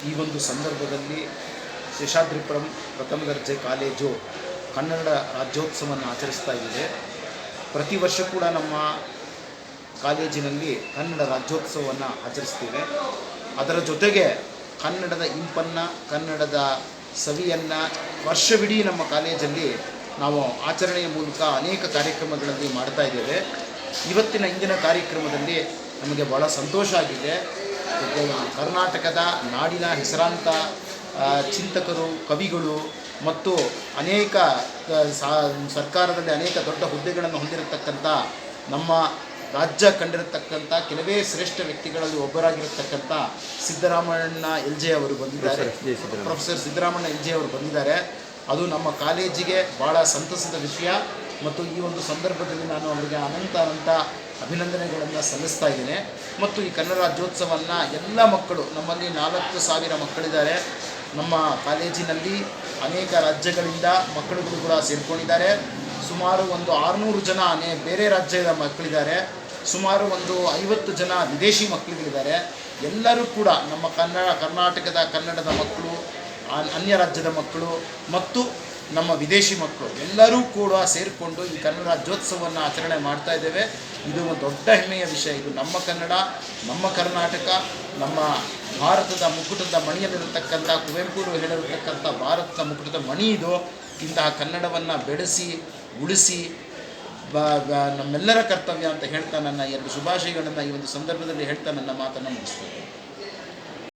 ಈ ಒಂದು ಸಂದರ್ಭದಲ್ಲಿ ಶೇಷಾದ್ರಿಪುರಂ ಪ್ರಥಮ ದರ್ಜೆ ಕಾಲೇಜು ಕನ್ನಡ ರಾಜ್ಯೋತ್ಸವವನ್ನು ಆಚರಿಸ್ತಾ ಇದೆ. ಪ್ರತಿ ವರ್ಷ ಕೂಡ ನಮ್ಮ ಕಾಲೇಜಿನಲ್ಲಿ ಕನ್ನಡ ರಾಜ್ಯೋತ್ಸವವನ್ನು ಆಚರಿಸ್ತೀವಿ. ಅದರ ಜೊತೆಗೆ ಕನ್ನಡದ ಇಂಪನ್ನು, ಕನ್ನಡದ ಸವಿಯನ್ನು ವರ್ಷವಿಡೀ ನಮ್ಮ ಕಾಲೇಜಲ್ಲಿ ನಾವು ಆಚರಣೆಯ ಮೂಲಕ ಅನೇಕ ಕಾರ್ಯಕ್ರಮಗಳಲ್ಲಿ ಮಾಡ್ತಾ ಇದ್ದೇವೆ. ಇವತ್ತಿನ ಇಂದಿನ ಕಾರ್ಯಕ್ರಮದಲ್ಲಿ ನಮಗೆ ಭಾಳ ಸಂತೋಷ ಆಗಿದೆ. ಕರ್ನಾಟಕದ ನಾಡಿನ ಹೆಸರಾಂತ ಚಿಂತಕರು, ಕವಿಗಳು ಮತ್ತು ಅನೇಕ ಸರ್ಕಾರದಲ್ಲಿ ಅನೇಕ ದೊಡ್ಡ ಹುದ್ದೆಗಳನ್ನು ಹೊಂದಿರತಕ್ಕಂಥ ನಮ್ಮ ರಾಜ್ಯ ಕಂಡಿರತಕ್ಕಂಥ ಕೆಲವೇ ಶ್ರೇಷ್ಠ ವ್ಯಕ್ತಿಗಳಲ್ಲಿ ಒಬ್ಬರಾಗಿರತಕ್ಕಂಥ ಸಿದ್ದರಾಮಣ್ಣ ಎಲ್.ಜೆ. ಅವರು ಬಂದಿದ್ದಾರೆ. ಪ್ರೊಫೆಸರ್ ಸಿದ್ದರಾಮಣ್ಣ ಎಲ್.ಜೆ. ಅವರು ಬಂದಿದ್ದಾರೆ. ಅದು ನಮ್ಮ ಕಾಲೇಜಿಗೆ ಭಾಳ ಸಂತಸದ ವಿಷಯ ಮತ್ತು ಈ ಒಂದು ಸಂದರ್ಭದಲ್ಲಿ ನಾನು ಅವರಿಗೆ ಅನಂತ ಅಭಿನಂದನೆಗಳನ್ನು ಸಲ್ಲಿಸ್ತಾ ಇದ್ದೇನೆ. ಮತ್ತು ಈ ಕನ್ನಡ ರಾಜ್ಯೋತ್ಸವವನ್ನು ಎಲ್ಲ ಮಕ್ಕಳು, ನಮ್ಮಲ್ಲಿ 4,000 ಮಕ್ಕಳಿದ್ದಾರೆ. ನಮ್ಮ ಕಾಲೇಜಿನಲ್ಲಿ ಅನೇಕ ರಾಜ್ಯಗಳಿಂದ ಮಕ್ಕಳುಗಳು ಕೂಡ ಸೇರಿಕೊಂಡಿದ್ದಾರೆ. ಸುಮಾರು ಒಂದು 600 ಜನ ಬೇರೆ ರಾಜ್ಯದ ಮಕ್ಕಳಿದ್ದಾರೆ. ಸುಮಾರು ಒಂದು 50 ಜನ ವಿದೇಶಿ ಮಕ್ಕಳುಗಳಿದ್ದಾರೆ. ಎಲ್ಲರೂ ಕೂಡ ನಮ್ಮ ಕರ್ನಾಟಕದ ಕನ್ನಡದ ಮಕ್ಕಳು, ಅನ್ಯ ರಾಜ್ಯದ ಮಕ್ಕಳು ಮತ್ತು ನಮ್ಮ ವಿದೇಶಿ ಮಕ್ಕಳು ಎಲ್ಲರೂ ಕೂಡ ಸೇರಿಕೊಂಡು ಈ ಕನ್ನಡ ರಾಜ್ಯೋತ್ಸವವನ್ನು ಆಚರಣೆ ಮಾಡ್ತಾ ಇದ್ದೇವೆ. ಇದು ಒಂದು ದೊಡ್ಡ ಹೆಮ್ಮೆಯ ವಿಷಯ. ಇದು ನಮ್ಮ ಕನ್ನಡ, ನಮ್ಮ ಕರ್ನಾಟಕ, ನಮ್ಮ ಭಾರತದ ಮುಕುಟದ ಮಣಿಯಲ್ಲಿರತಕ್ಕಂಥ ಕುವೆಂಪುರು ಹೇಳಿರತಕ್ಕಂಥ ಭಾರತದ ಮುಕುಟದ ಮಣಿ ಇದು. ಇಂತಹ ಕನ್ನಡವನ್ನು ಬೆಳೆಸಿ ಉಳಿಸಿ ನಮ್ಮೆಲ್ಲರ ಕರ್ತವ್ಯ ಅಂತ ಹೇಳ್ತಾ ನನ್ನ 2 ಶುಭಾಶಯಗಳನ್ನು ಈ ಒಂದು ಸಂದರ್ಭದಲ್ಲಿ ಹೇಳ್ತಾ ನನ್ನ ಮಾತನ್ನು ಮುಗಿಸ್ತೇನೆ.